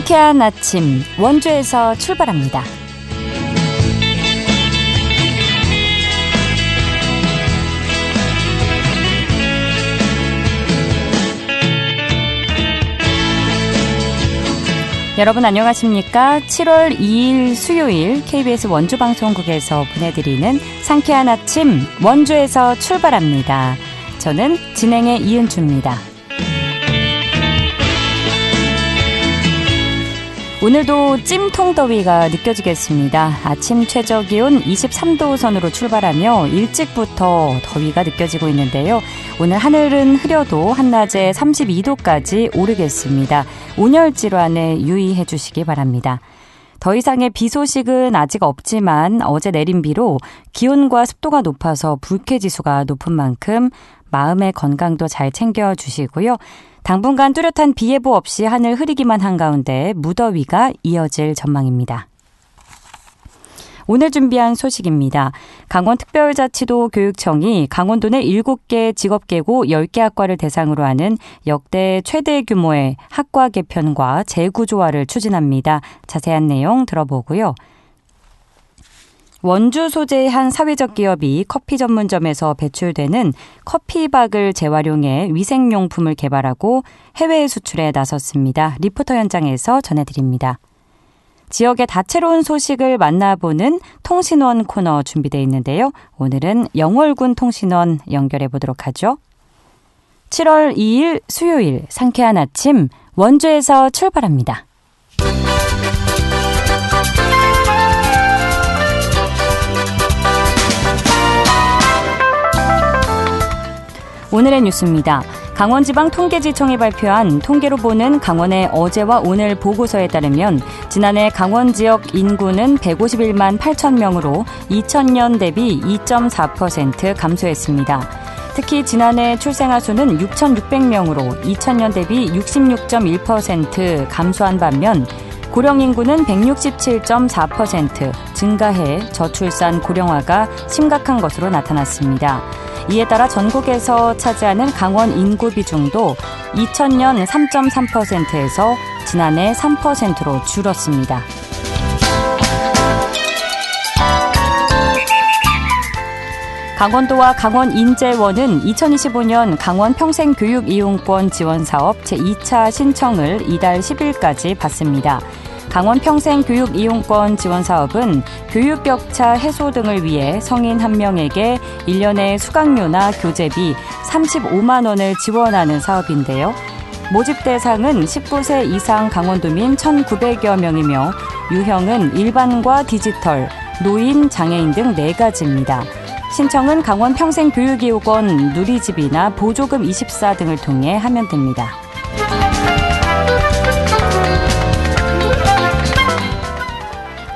상쾌한 아침 원주에서 출발합니다. 여러분 안녕하십니까? 7월 2일 수요일 KBS 원주방송국에서 보내드리는 상쾌한 아침 원주에서 출발합니다. 저는 진행의 이은주입니다. 오늘도 찜통더위가 느껴지겠습니다. 아침 최저기온 23도 선으로 출발하며 일찍부터 더위가 느껴지고 있는데요. 오늘 하늘은 흐려도 한낮에 32도까지 오르겠습니다. 온열 질환에 유의해 주시기 바랍니다. 더 이상의 비 소식은 아직 없지만 어제 내린 비로 기온과 습도가 높아서 불쾌지수가 높은 만큼 마음의 건강도 잘 챙겨주시고요. 당분간 뚜렷한 비 예보 없이 하늘 흐리기만 한 가운데 무더위가 이어질 전망입니다. 오늘 준비한 소식입니다. 강원특별자치도 교육청이 강원도 내 7개 직업계고 10개 학과를 대상으로 하는 역대 최대 규모의 학과 개편과 재구조화를 추진합니다. 자세한 내용 들어보고요. 원주 소재의 한 사회적 기업이 커피 전문점에서 배출되는 커피박을 재활용해 위생용품을 개발하고 해외 수출에 나섰습니다. 리포터 현장에서 전해드립니다. 지역의 다채로운 소식을 만나보는 통신원 코너 준비되어 있는데요. 오늘은 영월군 통신원 연결해 보도록 하죠. 7월 2일 수요일 상쾌한 아침 원주에서 출발합니다. 오늘의 뉴스입니다. 강원지방통계지청이 발표한 통계로 보는 강원의 어제와 오늘 보고서에 따르면 지난해 강원 지역 인구는 151만 8천 명으로 2000년 대비 2.4% 감소했습니다. 특히 지난해 출생아 수는 6,600명으로 2000년 대비 66.1% 감소한 반면 고령 인구는 167.4% 증가해 저출산 고령화가 심각한 것으로 나타났습니다. 이에 따라 전국에서 차지하는 강원 인구 비중도 2000년 3.3%에서 지난해 3%로 줄었습니다. 강원도와 강원인재원은 2025년 강원 평생교육이용권 지원사업 제2차 신청을 이달 10일까지 받습니다. 강원 평생교육이용권 지원사업은 교육격차 해소 등을 위해 성인 1명에게 1년의 수강료나 교재비 35만 원을 지원하는 사업인데요. 모집 대상은 19세 이상 강원도민 1,900여 명이며 유형은 일반과 디지털, 노인, 장애인 등 4가지입니다. 신청은 강원 평생교육이용권 누리집이나 보조금 24 등을 통해 하면 됩니다.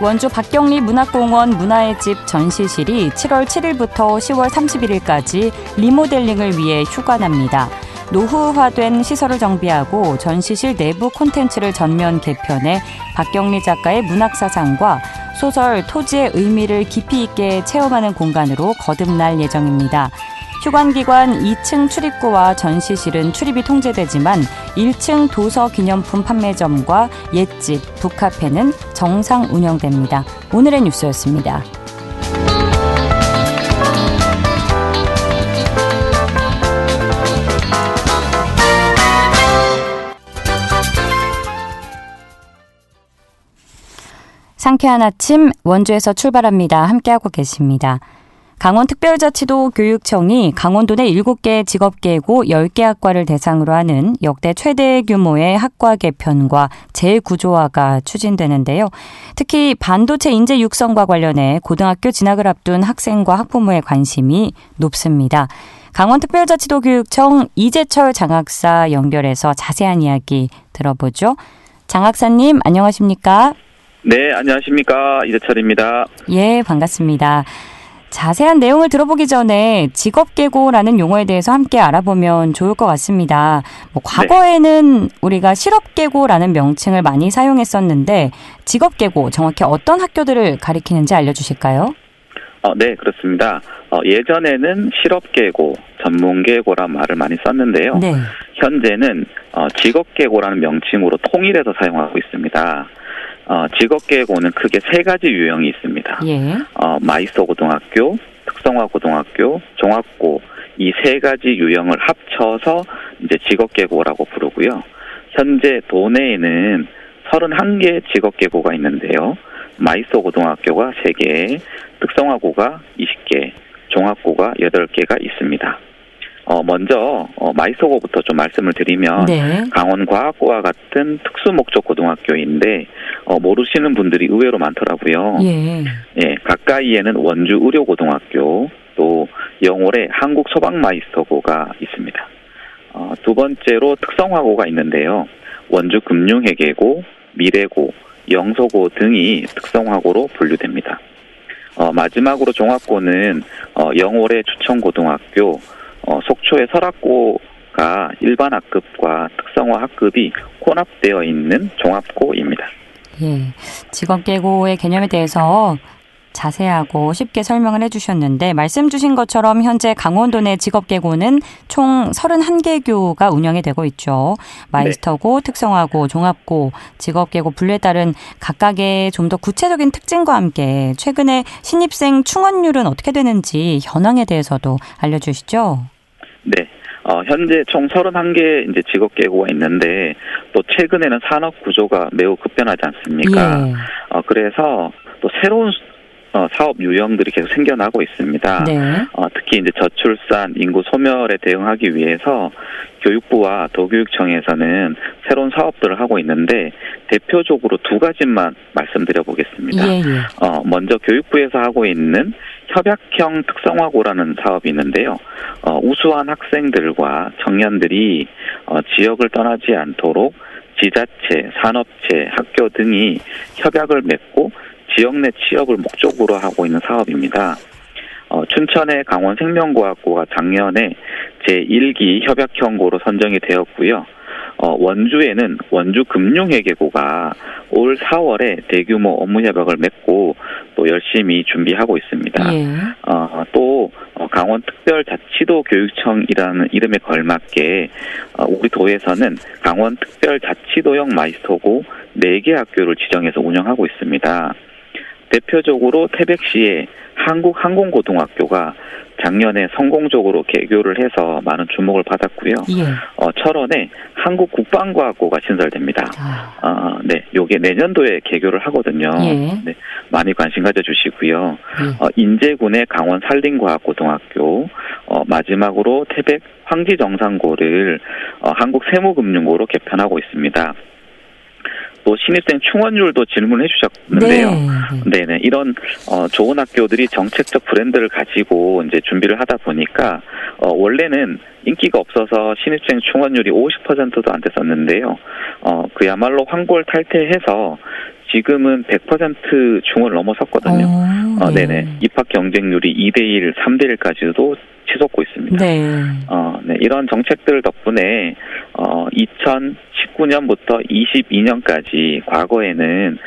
원주 박경리 문학공원 문화의 집 전시실이 7월 7일부터 10월 31일까지 리모델링을 위해 휴관합니다. 노후화된 시설을 정비하고 전시실 내부 콘텐츠를 전면 개편해 박경리 작가의 문학사상과 소설 토지의 의미를 깊이 있게 체험하는 공간으로 거듭날 예정입니다. 휴관기관 2층 출입구와 전시실은 출입이 통제되지만 1층 도서기념품 판매점과 옛집, 북카페는 정상 운영됩니다. 오늘의 뉴스였습니다. 상쾌한 아침 원주에서 출발합니다. 함께하고 계십니다. 강원특별자치도 교육청이 강원도 내 7개 직업계고 10개 학과를 대상으로 하는 역대 최대 규모의 학과 개편과 재구조화가 추진되는데요. 특히 반도체 인재 육성과 관련해 고등학교 진학을 앞둔 학생과 학부모의 관심이 높습니다. 강원특별자치도 교육청 이재철 장학사 연결해서 자세한 이야기 들어보죠. 장학사님 안녕하십니까? 네, 안녕하십니까. 이재철입니다. 예, 반갑습니다. 자세한 내용을 들어보기 전에 직업계고라는 용어에 대해서 함께 알아보면 좋을 것 같습니다. 과거에는 우리가 실업계고라는 명칭을 많이 사용했었는데 직업계고 정확히 어떤 학교들을 가리키는지 알려주실까요? 네, 그렇습니다. 예전에는 실업계고, 전문계고란 말을 많이 썼는데요. 네. 현재는 직업계고라는 명칭으로 통일해서 사용하고 있습니다. 직업계고는 크게 세 가지 유형이 있습니다. 예. 마이소 고등학교, 특성화 고등학교, 종합고 이 세 가지 유형을 합쳐서 이제 직업계고라고 부르고요. 현재 도내에는 31개 직업계고가 있는데요. 마이소 고등학교가 3개, 특성화고가 20개, 종합고가 8개가 있습니다. 먼저 마이소고부터 좀 말씀을 드리면 네. 강원과학고와 같은 특수목적 고등학교인데 모르시는 분들이 의외로 많더라고요. 예. 예, 가까이에는 원주 의료고등학교, 또 영월에 한국소방마이스터고가 있습니다. 두 번째로 특성화고가 있는데요. 원주 금융회계고, 미래고, 영서고 등이 특성화고로 분류됩니다. 마지막으로 종합고는 영월의 주천고등학교, 속초의 설악고가 일반 학급과 특성화 학급이 혼합되어 있는 종합고입니다. 예. 직업계고의 개념에 대해서 자세하고 쉽게 설명을 해주셨는데 말씀 주신 것처럼 현재 강원도 내 직업계고는 총 31개 교가 운영이 되고 있죠. 마이스터고, 특성화고, 종합고, 직업계고 분류에 따른 각각의 좀 더 구체적인 특징과 함께 최근에 신입생 충원율은 어떻게 되는지 현황에 대해서도 알려주시죠. 네. 현재 총 31개 이제 직업계고가 있는데 또 최근에는 산업 구조가 매우 급변하지 않습니까? 예. 그래서 또 새로운 사업 유형들이 계속 생겨나고 있습니다. 네. 특히 이제 저출산, 인구 소멸에 대응하기 위해서 교육부와 도교육청에서는 새로운 사업들을 하고 있는데 대표적으로 두 가지만 말씀드려 보겠습니다. 예. 먼저 교육부에서 하고 있는 협약형 특성화고라는 사업이 있는데요. 우수한 학생들과 청년들이 지역을 떠나지 않도록 지자체, 산업체, 학교 등이 협약을 맺고 지역 내 취업을 목적으로 하고 있는 사업입니다. 춘천의 강원생명과학고가 작년에 제1기 협약형고로 선정이 되었고요. 원주에는 원주금융회계고가 올 4월에 대규모 업무협약을 맺고 또 열심히 준비하고 있습니다. 예. 또 강원특별자치도 교육청이라는 이름에 걸맞게 우리 도에서는 강원특별자치도형 마이스터고 4개 학교를 지정해서 운영하고 있습니다. 대표적으로 태백시의 한국항공고등학교가 작년에 성공적으로 개교를 해서 많은 주목을 받았고요. 예. 철원에 한국국방과학고가 신설됩니다. 네, 요게 내년도에 개교를 하거든요. 예. 네, 많이 관심 가져주시고요. 예. 인제군의 강원산림과학고등학교, 마지막으로 태백 황지정상고를 한국세무금융고로 개편하고 있습니다. 또 신입생 충원율도 질문해 주셨는데요. 네네. 이런 좋은 학교들이 정책적 브랜드를 가지고 이제 준비를 하다 보니까 원래는 인기가 없어서 신입생 충원율이 50%도 안 됐었는데요. 그야말로 황골탈퇴해서 지금은 100% 중원을 넘어섰거든요. 네. 네네. 입학 경쟁률이 2대1, 3대1까지도 치솟고 있습니다. 네. 네. 이런 정책들 덕분에 2019년부터 22년까지 과거에는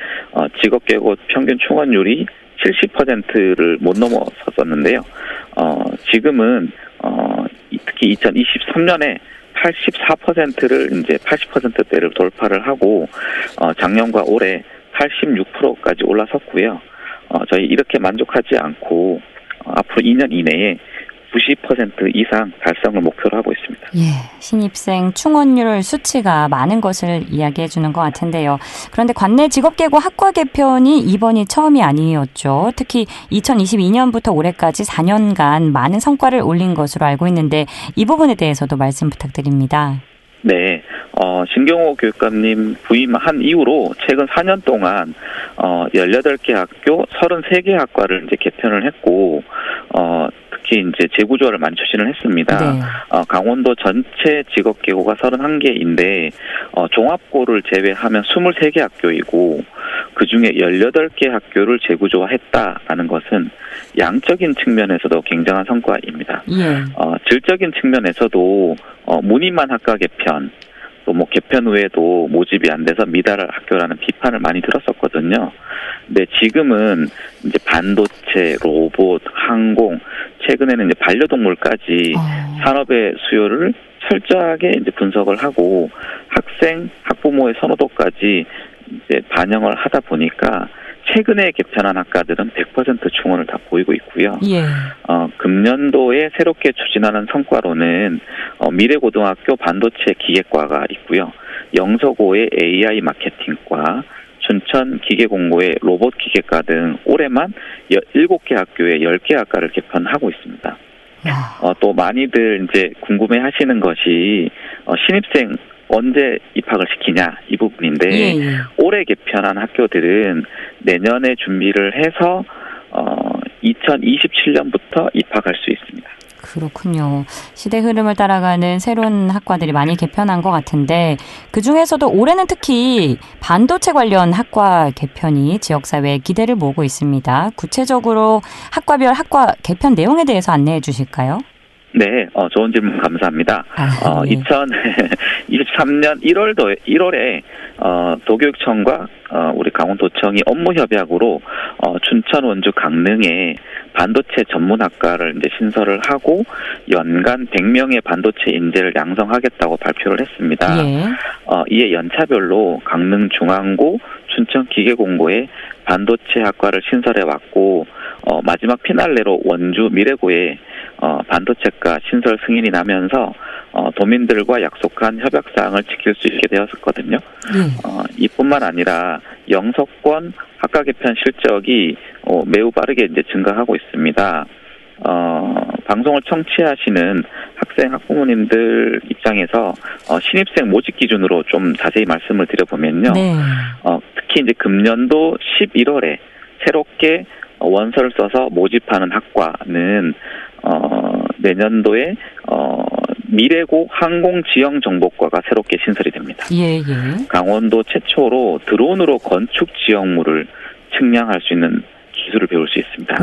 직업계고 평균 충원율이 70%를 못 넘어섰었는데요. 지금은 특히 2023년에 84%를 이제 80%대를 돌파를 하고 작년과 올해 86%까지 올라섰고요. 저희 이렇게 만족하지 않고 앞으로 2년 이내에 90% 이상 달성을 목표로 하고 있습니다. 예, 신입생 충원율 수치가 많은 것을 이야기해 주는 것 같은데요. 그런데 관내 직업계고 학과 개편이 이번이 처음이 아니었죠. 특히 2022년부터 올해까지 4년간 많은 성과를 올린 것으로 알고 있는데 이 부분에 대해서도 말씀 부탁드립니다. 네, 신경호 교육감님 부임한 이후로 최근 4년 동안 18개 학교 33개 학과를 이제 개편을 했고 특히 이제 재구조화를 많이 추진을 했습니다. 네. 강원도 전체 직업계고가 31개인데 종합고를 제외하면 23개 학교이고 그중에 18개 학교를 재구조화했다라는 것은 양적인 측면에서도 굉장한 성과입니다. 예. 질적인 측면에서도 무늬만 학과 개편, 또 뭐 개편 후에도 모집이 안 돼서 미달 학교라는 비판을 많이 들었었거든요. 근데 지금은 이제 반도체, 로봇, 항공, 최근에는 이제 반려동물까지 산업의 수요를 철저하게 이제 분석을 하고 학생, 학부모의 선호도까지 이제 반영을 하다 보니까 최근에 개편한 학과들은 100% 충원을 다 보이고 있고요. 예. 금년도에 새롭게 추진하는 성과로는 미래고등학교 반도체 기계과가 있고요. 영서고의 AI 마케팅과, 춘천 기계공고의 로봇 기계과 등 올해만 7개 학교에 10개 학과를 개편하고 있습니다. 또 많이들 이제 궁금해 하시는 것이 신입생 언제 입학을 시키냐 이 부분인데 예. 올해 개편한 학교들은 내년에 준비를 해서 2027년부터 입학할 수 있습니다. 그렇군요. 시대 흐름을 따라가는 새로운 학과들이 많이 개편한 것 같은데 그중에서도 올해는 특히 반도체 관련 학과 개편이 지역사회에 기대를 모으고 있습니다. 구체적으로 학과별 학과 개편 내용에 대해서 안내해 주실까요? 네, 좋은 질문 감사합니다. 예. 2023년 1월에 도교육청과 우리 강원도청이 업무 협약으로 춘천, 원주, 강릉에 반도체 전문학과를 이제 신설을 하고 연간 100명의 반도체 인재를 양성하겠다고 발표를 했습니다. 예. 이에 연차별로 강릉 중앙고, 춘천 기계공고에 반도체 학과를 신설해 왔고 마지막 피날레로 원주 미래고에 반도체과 신설 승인이 나면서 도민들과 약속한 협약사항을 지킬 수 있게 되었었거든요. 이뿐만 아니라 영서권 학과 개편 실적이 매우 빠르게 이제 증가하고 있습니다. 방송을 청취하시는 학생, 학부모님들 입장에서 신입생 모집 기준으로 좀 자세히 말씀을 드려보면요. 네. 특히 이제 금년도 11월에 새롭게 원서를 써서 모집하는 학과는 내년도에 미래고 항공지형정보과가 새롭게 신설이 됩니다. 예. 강원도 최초로 드론으로 건축 지형물을 측량할 수 있는 기술을 배울 수 있습니다.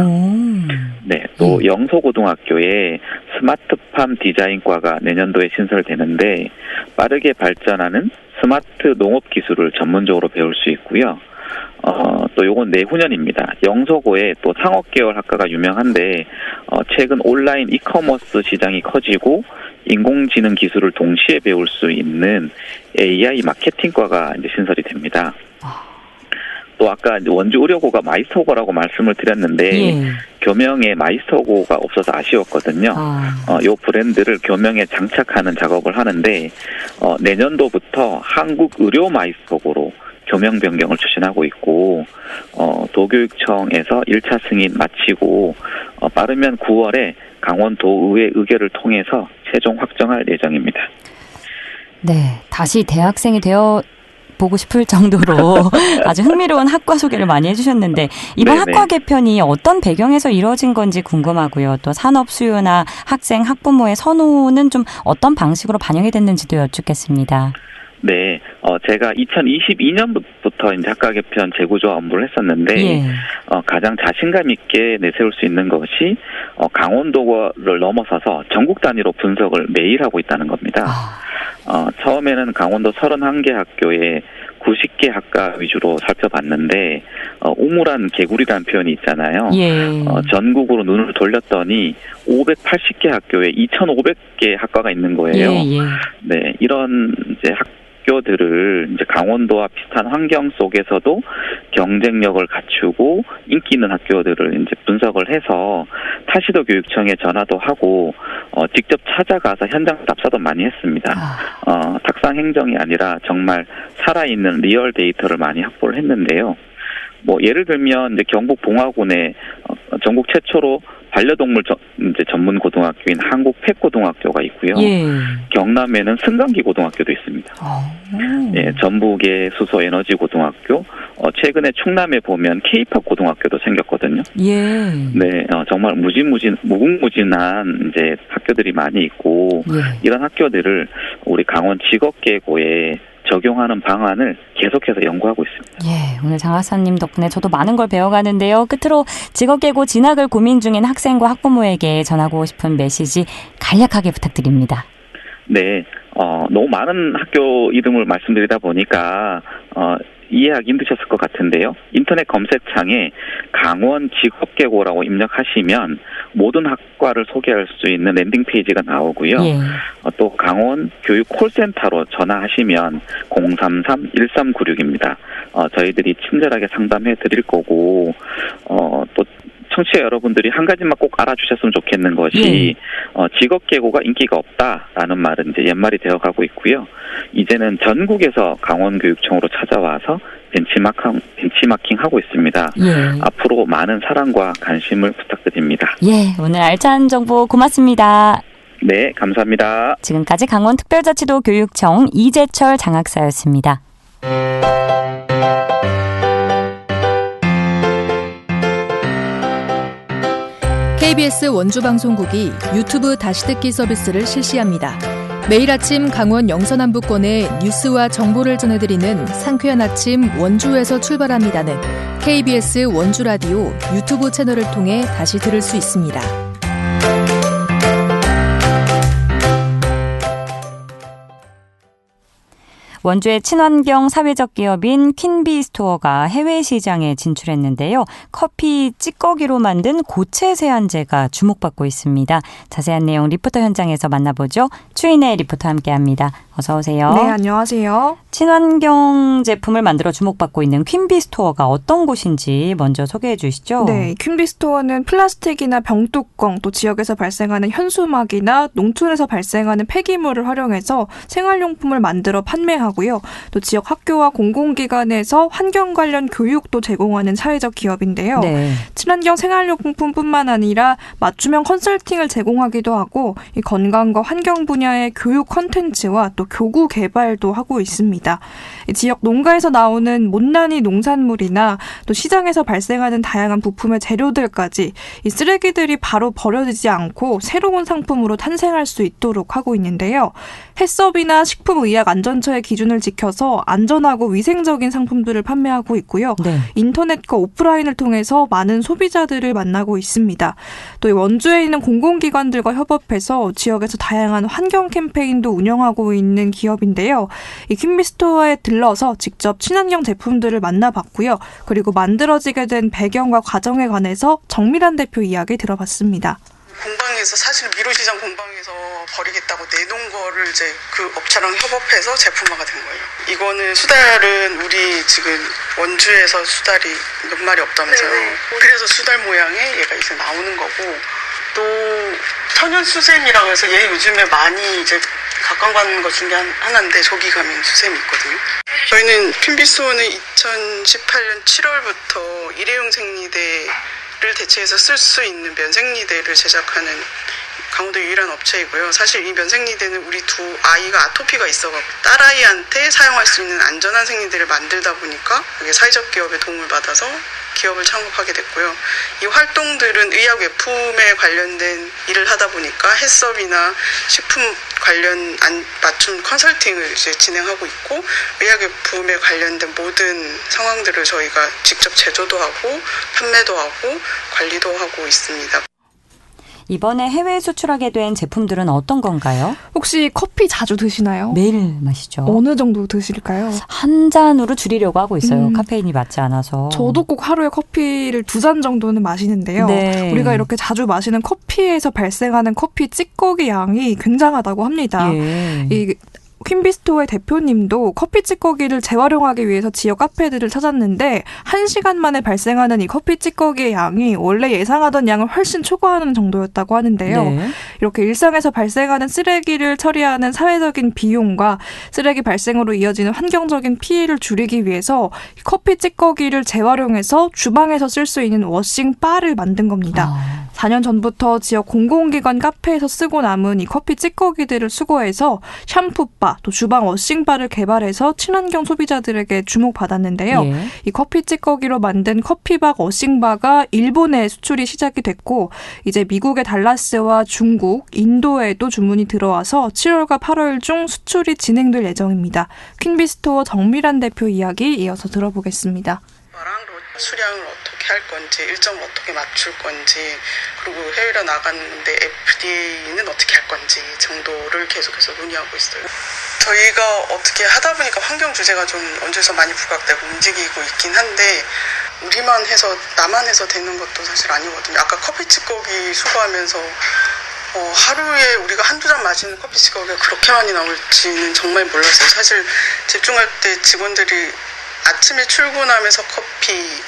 네, 또 영서고등학교에 스마트팜 디자인과가 내년도에 신설되는데 빠르게 발전하는 스마트 농업 기술을 전문적으로 배울 수 있고요. 또 요건 내후년입니다. 영서고에 또 상업 계열 학과가 유명한데 최근 온라인 이커머스 시장이 커지고 인공지능 기술을 동시에 배울 수 있는 AI 마케팅과가 이제 신설이 됩니다. 또 아까 원주 의료고가 마이스터고라고 말씀을 드렸는데 교명에 마이스터고가 없어서 아쉬웠거든요. 요 브랜드를 교명에 장착하는 작업을 하는데 내년도부터 한국 의료 마이스터고로 교명 변경을 추진하고 있고 도교육청에서 1차 승인 마치고 빠르면 9월에 강원도의회 의결을 통해서 최종 확정할 예정입니다. 네, 다시 대학생이 되어 보고 싶을 정도로 아주 흥미로운 학과 소개를 많이 해주셨는데 이번 학과 개편이 어떤 배경에서 이루어진 건지 궁금하고요. 또 산업 수요나 학생, 학부모의 선호는 좀 어떤 방식으로 반영이 됐는지도 여쭙겠습니다. 네, 제가 2022년부터 이제 학과 개편 재구조 업무를 했었는데, 가장 자신감 있게 내세울 수 있는 것이, 강원도를 넘어서서 전국 단위로 분석을 매일 하고 있다는 겁니다. 처음에는 강원도 31개 학교에 90개 학과 위주로 살펴봤는데, 우물안 개구리라는 표현이 있잖아요. 전국으로 눈을 돌렸더니 580개 학교에 2,500개 학과가 있는 거예요. 네, 이런 이제 학교들을 이제 강원도와 비슷한 환경 속에서도 경쟁력을 갖추고 인기 있는 학교들을 이제 분석을 해서 타시도 교육청에 전화도 하고 직접 찾아가서 현장 답사도 많이 했습니다. 탁상 행정이 아니라 정말 살아있는 리얼 데이터를 많이 확보를 했는데요. 뭐 예를 들면 이제 경북 봉화군에 전국 최초로 반려동물 이제 전문 고등학교인 한국 펫고등학교가 있고요. 경남에는 승강기 고등학교도 있습니다. 예, 전북의 수소 에너지 고등학교, 최근에 충남에 보면 K-팝 고등학교도 생겼거든요. 네, 정말 무궁무진한 이제 학교들이 많이 있고 이런 학교들을 우리 강원 직업계고에 적용하는 방안을 계속해서 연구하고 있습니다. 오늘 장 박사님 덕분에 저도 많은 걸 배워가는데요. 끝으로 직업계고 진학을 고민 중인 학생과 학부모에게 전하고 싶은 메시지 간략하게 부탁드립니다. 네, 너무 많은 학교 이름을 말씀드리다 보니까 이해하기 힘드셨을 것 같은데요. 인터넷 검색창에 강원 직업계고라고 입력하시면 모든 학과를 소개할 수 있는 랜딩 페이지가 나오고요. 예. 또 강원 교육 콜센터로 전화하시면 033-1396입니다. 저희들이 친절하게 상담해 드릴 거고 또 청취자 여러분들이 한 가지만 꼭 알아주셨으면 좋겠는 것이 직업계고가 인기가 없다라는 말은 이제 옛말이 되어가고 있고요. 이제는 전국에서 강원교육청으로 찾아와서 벤치마킹 하고 있습니다. 예. 앞으로 많은 사랑과 관심을 부탁드립니다. 예, 오늘 알찬 정보 고맙습니다. 네, 감사합니다. 지금까지 강원특별자치도 교육청 이재철 장학사였습니다. KBS 원주방송국이 유튜브 다시 듣기 서비스를 실시합니다. 매일 아침 강원 영서남부권의 뉴스와 정보를 전해드리는 상쾌한 아침 원주에서 출발합니다는 KBS 원주라디오 유튜브 채널을 통해 다시 들을 수 있습니다. 원주의 친환경 사회적 기업인 퀸비 스토어가 해외 시장에 진출했는데요. 커피 찌꺼기로 만든 고체 세안제가 주목받고 있습니다. 자세한 내용 리포터 현장에서 만나보죠. 추인혜 리포터 함께합니다. 어서 오세요. 네, 안녕하세요. 친환경 제품을 만들어 주목받고 있는 퀸비 스토어가 어떤 곳인지 먼저 소개해 주시죠. 네, 퀸비 스토어는 플라스틱이나 병뚜껑, 또 지역에서 발생하는 현수막이나 농촌에서 발생하는 폐기물을 활용해서 생활용품을 만들어 판매하고요. 또 지역 학교와 공공기관에서 환경 관련 교육도 제공하는 사회적 기업인데요. 네. 친환경 생활용품뿐만 아니라 맞춤형 컨설팅을 제공하기도 하고 이 건강과 환경 분야의 교육 콘텐츠와 또 교구 개발도 하고 있습니다. 지역 농가에서 나오는 못난이 농산물이나 또 시장에서 발생하는 다양한 부품의 재료들까지 이 쓰레기들이 바로 버려지지 않고 새로운 상품으로 탄생할 수 있도록 하고 있는데요. 해썹이나 식품의약안전처의 기준을 지켜서 안전하고 위생적인 상품들을 판매하고 있고요. 네. 인터넷과 오프라인을 통해서 많은 소비자들을 만나고 있습니다. 또 원주에 있는 공공기관들과 협업해서 지역에서 다양한 환경 캠페인도 운영하고 있는 기업인데요. 이 퀸비스토어에 들러서 직접 친환경 제품들을 만나봤고요. 그리고 만들어지게 된 배경과 과정에 관해서 정밀한 대표 이야기 들어봤습니다. 공방에서 사실 미로시장 공방에서 버리겠다고 내놓은 거를 이제 그 업체랑 협업해서 제품화가 된 거예요. 이거는 수달은 우리 지금 원주에서 수달이 몇 마리 없다면서요. 네네. 그래서 수달 모양의 얘가 이제 나오는 거고, 또 천연 수세미라고 해서 얘 요즘에 많이 이제 각광받는 것 중에 하나인데 조기 감염 수세미 있거든요. 저희는 퀸비스토어는 2018년 7월부터 일회용 생리대를 대체해서 쓸 수 있는 면생리대를 제작하는 강원도 유일한 업체이고요. 사실 이 면생리대는 우리 두 아이가 아토피가 있어가지고 딸아이한테 사용할 수 있는 안전한 생리대를 만들다 보니까 이게 사회적 기업의 도움을 받아서 기업을 창업하게 됐고요. 이 활동들은 의약 외품에 관련된 일을 하다 보니까 해썹이나 식품 관련 맞춤 컨설팅을 이제 진행하고 있고, 의약 외품에 관련된 모든 상황들을 저희가 직접 제조도 하고 판매도 하고 관리도 하고 있습니다. 이번에 해외 수출하게 된 제품들은 어떤 건가요? 혹시 커피 자주 드시나요? 매일 마시죠. 어느 정도 드실까요? 한 잔으로 줄이려고 하고 있어요. 카페인이 맞지 않아서. 저도 꼭 하루에 커피를 2잔 정도는 마시는데요. 네. 우리가 이렇게 자주 마시는 커피에서 발생하는 커피 찌꺼기 양이 굉장하다고 합니다. 예. 이 퀸비스토어의 대표님도 커피 찌꺼기를 재활용하기 위해서 지역 카페들을 찾았는데 1시간 만에 발생하는 이 커피 찌꺼기의 양이 원래 예상하던 양을 훨씬 초과하는 정도였다고 하는데요. 네. 이렇게 일상에서 발생하는 쓰레기를 처리하는 사회적인 비용과 쓰레기 발생으로 이어지는 환경적인 피해를 줄이기 위해서 커피 찌꺼기를 재활용해서 주방에서 쓸 수 있는 워싱바를 만든 겁니다. 4년 전부터 지역 공공기관 카페에서 쓰고 남은 이 커피 찌꺼기들을 수거해서 샴푸바, 또 주방 워싱바를 개발해서 친환경 소비자들에게 주목받았는데요. 예. 이 커피 찌꺼기로 만든 커피박 워싱바가 일본에 수출이 시작이 됐고, 이제 미국의 달라스와 중국, 인도에도 주문이 들어와서 7월과 8월 중 수출이 진행될 예정입니다. 퀸비스토어 정밀한 대표 이야기 이어서 들어보겠습니다. 수량을 어떻게 어떻게 할 건지, 일정을 어떻게 맞출 건지, 그리고 해외로 나갔는데 FDA는 어떻게 할 건지 정도를 계속해서 논의하고 있어요. 저희가 어떻게 하다 보니까 환경 주제가 좀 원주에서 많이 부각되고 움직이고 있긴 한데, 우리만 해서 나만 해서 되는 것도 사실 아니거든요. 아까 커피 찌꺼기 수거하면서 하루에 우리가 한두 잔 마시는 커피 찌꺼기가 그렇게 많이 나올지는 정말 몰랐어요. 사실 집중할 때 직원들이 아침에 출근하면서 커피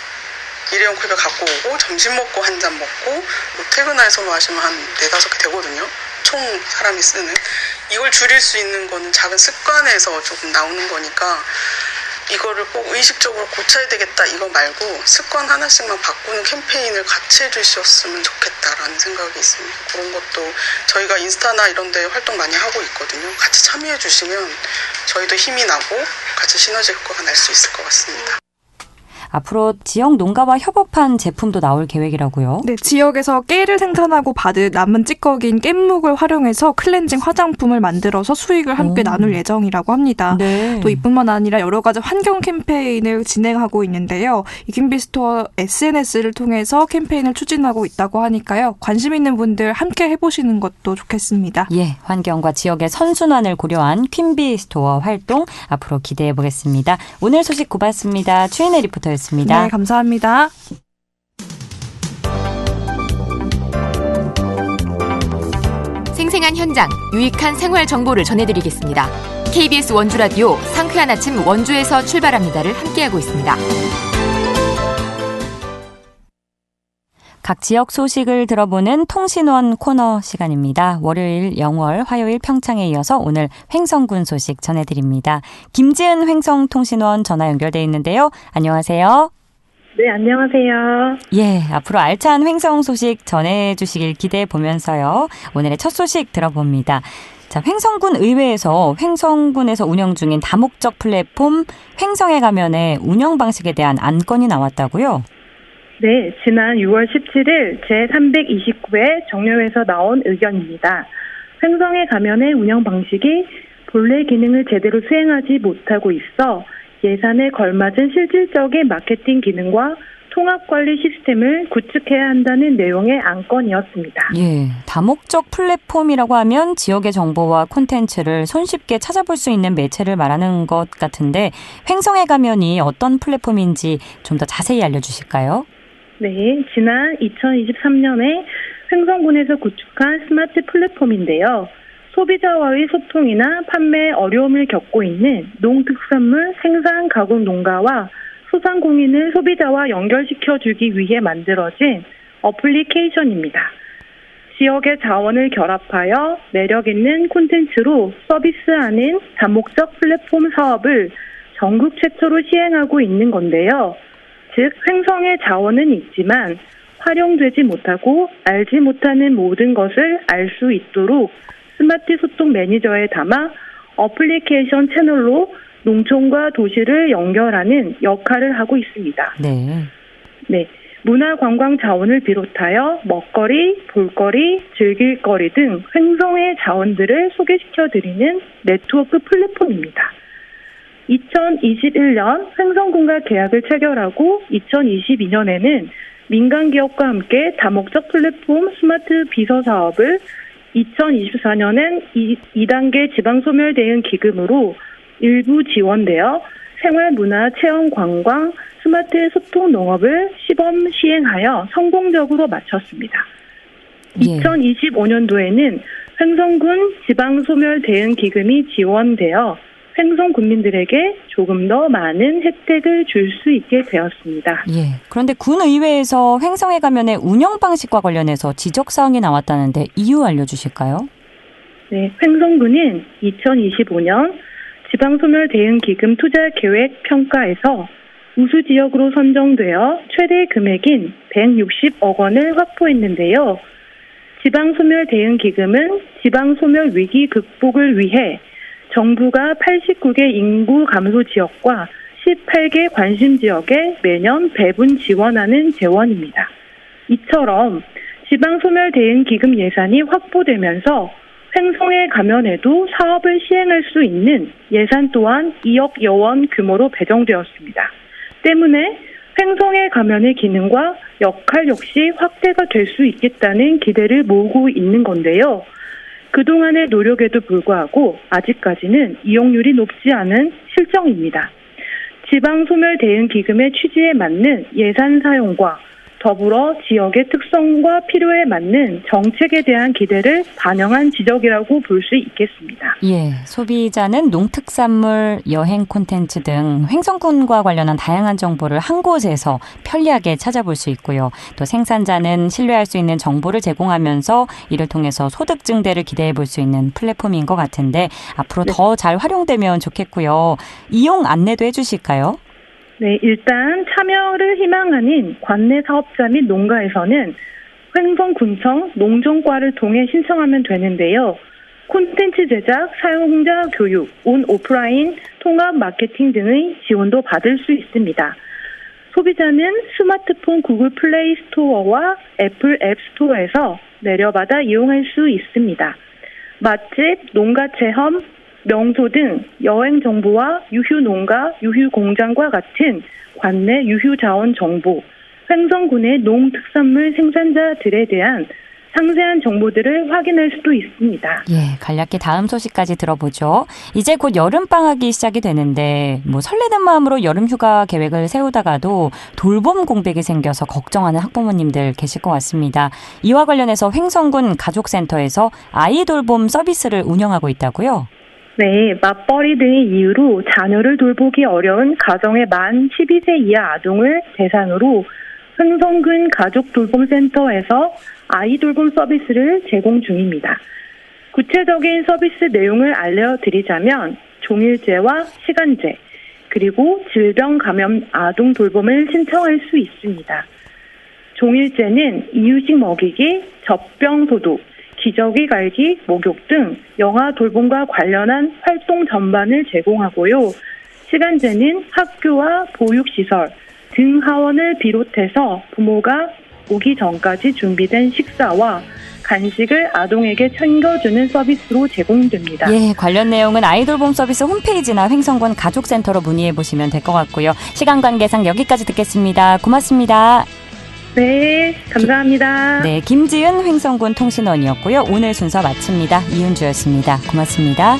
일회용 컵을 갖고 오고, 점심 먹고 한 잔 먹고, 뭐 퇴근해서 마시면 한 4-5개 되거든요. 총 사람이 쓰는. 이걸 줄일 수 있는 거는 작은 습관에서 조금 나오는 거니까, 이거를 꼭 의식적으로 고쳐야 되겠다 이거 말고 습관 하나씩만 바꾸는 캠페인을 같이 해주셨으면 좋겠다라는 생각이 있습니다. 그런 것도 저희가 인스타나 이런 데 활동 많이 하고 있거든요. 같이 참여해 주시면 저희도 힘이 나고 같이 시너지 효과가 날 수 있을 것 같습니다. 앞으로 지역 농가와 협업한 제품도 나올 계획이라고요? 네, 지역에서 깨를 생산하고 받은 남은 찌꺼기인 깻묵을 활용해서 클렌징 화장품을 만들어서 수익을 함께 나눌 예정이라고 합니다. 네. 또 이뿐만 아니라 여러 가지 환경 캠페인을 진행하고 있는데요. 이 김비스토어 SNS를 통해서 캠페인을 추진하고 있다고 하니까요. 관심 있는 분들 함께 해보시는 것도 좋겠습니다. 예, 환경과 지역의 선순환을 고려한 퀸비 스토어 활동 앞으로 기대해 보겠습니다. 오늘 소식 고맙습니다. 최인혜 리포터였습니다. 네, 감사합니다. 생생한 현장, 유익한 생활 정보를 전해드리겠습니다. KBS 원주라디오 상쾌한 아침 원주에서 출발합니다를 함께하고 있습니다. 각 지역 소식을 들어보는 통신원 코너 시간입니다. 월요일 영월, 화요일 평창에 이어서 오늘 횡성군 소식 전해드립니다. 김지은 횡성통신원 전화 연결돼 있는데요. 안녕하세요. 네, 안녕하세요. 예, 앞으로 알찬 횡성 소식 전해주시길 기대해 보면서요. 오늘의 첫 소식 들어봅니다. 자, 횡성군 의회에서 횡성군에서 운영 중인 다목적 플랫폼 횡성에 가면의 운영 방식에 대한 안건이 나왔다고요? 네, 지난 6월 17일 제329회 정례회에서 나온 의견입니다. 횡성에 가면의 운영 방식이 본래 기능을 제대로 수행하지 못하고 있어 예산에 걸맞은 실질적인 마케팅 기능과 통합관리 시스템을 구축해야 한다는 내용의 안건이었습니다. 예, 다목적 플랫폼이라고 하면 지역의 정보와 콘텐츠를 손쉽게 찾아볼 수 있는 매체를 말하는 것 같은데 횡성에 가면이 어떤 플랫폼인지 좀 더 자세히 알려주실까요? 네, 지난 2023년에 횡성군에서 구축한 스마트 플랫폼인데요. 소비자와의 소통이나 판매에 어려움을 겪고 있는 농특산물 생산 가공 농가와 소상공인을 소비자와 연결시켜주기 위해 만들어진 어플리케이션입니다. 지역의 자원을 결합하여 매력 있는 콘텐츠로 서비스하는 다목적 플랫폼 사업을 전국 최초로 시행하고 있는 건데요. 즉 횡성의 자원은 있지만 활용되지 못하고 알지 못하는 모든 것을 알 수 있도록 스마트 소통 매니저에 담아 어플리케이션 채널로 농촌과 도시를 연결하는 역할을 하고 있습니다. 네. 네. 문화관광 자원을 비롯하여 먹거리, 볼거리, 즐길거리 등 횡성의 자원들을 소개시켜드리는 네트워크 플랫폼입니다. 2021년 횡성군과 계약을 체결하고 2022년에는 민간기업과 함께 다목적 플랫폼 스마트 비서 사업을 2024년엔 2단계 지방소멸 대응 기금으로 일부 지원되어 생활문화 체험관광 스마트 소통 농업을 시범 시행하여 성공적으로 마쳤습니다. 예. 2025년도에는 횡성군 지방소멸 대응 기금이 지원되어 횡성 군민들에게 조금 더 많은 혜택을 줄 수 있게 되었습니다. 예. 그런데 군의회에서 횡성에 가면의 운영 방식과 관련해서 지적사항이 나왔다는데 이유 알려주실까요? 네, 횡성군은 2025년 지방소멸 대응 기금 투자 계획 평가에서 우수 지역으로 선정되어 최대 금액인 160억 원을 확보했는데요. 지방소멸 대응 기금은 지방소멸 위기 극복을 위해 정부가 89개 인구 감소 지역과 18개 관심 지역에 매년 배분 지원하는 재원입니다. 이처럼 지방소멸 대응 기금 예산이 확보되면서 횡성에 가면에도 사업을 시행할 수 있는 예산 또한 2억 여원 규모로 배정되었습니다. 때문에 횡성의 가면의 기능과 역할 역시 확대가 될 수 있겠다는 기대를 모으고 있는 건데요. 그동안의 노력에도 불구하고 아직까지는 이용률이 높지 않은 실정입니다. 지방소멸 대응 기금의 취지에 맞는 예산 사용과 더불어 지역의 특성과 필요에 맞는 정책에 대한 기대를 반영한 지적이라고 볼 수 있겠습니다. 예, 소비자는 농특산물, 여행 콘텐츠 등 횡성군과 관련한 다양한 정보를 한 곳에서 편리하게 찾아볼 수 있고요. 또 생산자는 신뢰할 수 있는 정보를 제공하면서 이를 통해서 소득 증대를 기대해 볼 수 있는 플랫폼인 것 같은데 앞으로 더 잘 활용되면 좋겠고요. 이용 안내도 해주실까요? 네, 일단 참여를 희망하는 관내 사업자 및 농가에서는 횡성군청 농정과를 통해 신청하면 되는데요. 콘텐츠 제작, 사용자 교육, 온 오프라인 통합 마케팅 등의 지원도 받을 수 있습니다. 소비자는 스마트폰 구글 플레이 스토어와 애플 앱 스토어에서 내려받아 이용할 수 있습니다. 맛집, 농가 체험, 명소 등 여행 정보와 유휴 농가, 유휴 공장과 같은 관내 유휴 자원 정보, 횡성군의 농특산물 생산자들에 대한 상세한 정보들을 확인할 수도 있습니다. 예, 간략히 다음 소식까지 들어보죠. 이제 곧 여름방학이 시작이 되는데 설레는 마음으로 여름휴가 계획을 세우다가도 돌봄 공백이 생겨서 걱정하는 학부모님들 계실 것 같습니다. 이와 관련해서 횡성군 가족센터에서 아이 돌봄 서비스를 운영하고 있다고요? 네, 맞벌이 등의 이유로 자녀를 돌보기 어려운 가정의 만 12세 이하 아동을 대상으로 횡성군 가족돌봄센터에서 아이 돌봄 서비스를 제공 중입니다. 구체적인 서비스 내용을 알려드리자면 종일제와 시간제, 그리고 질병 감염 아동 돌봄을 신청할 수 있습니다. 종일제는 이유식 먹이기, 젖병 소독, 기저귀 갈기, 목욕 등 영아 돌봄과 관련한 활동 전반을 제공하고요. 시간제는 학교와 보육시설 등 하원을 비롯해서 부모가 오기 전까지 준비된 식사와 간식을 아동에게 챙겨주는 서비스로 제공됩니다. 예, 관련 내용은 아이돌봄 서비스 홈페이지나 횡성군 가족센터로 문의해 보시면 될 것 같고요. 시간 관계상 여기까지 듣겠습니다. 고맙습니다. 네, 감사합니다. 네, 김지은 횡성군 통신원이었고요. 오늘 순서 마칩니다. 이은주였습니다. 고맙습니다.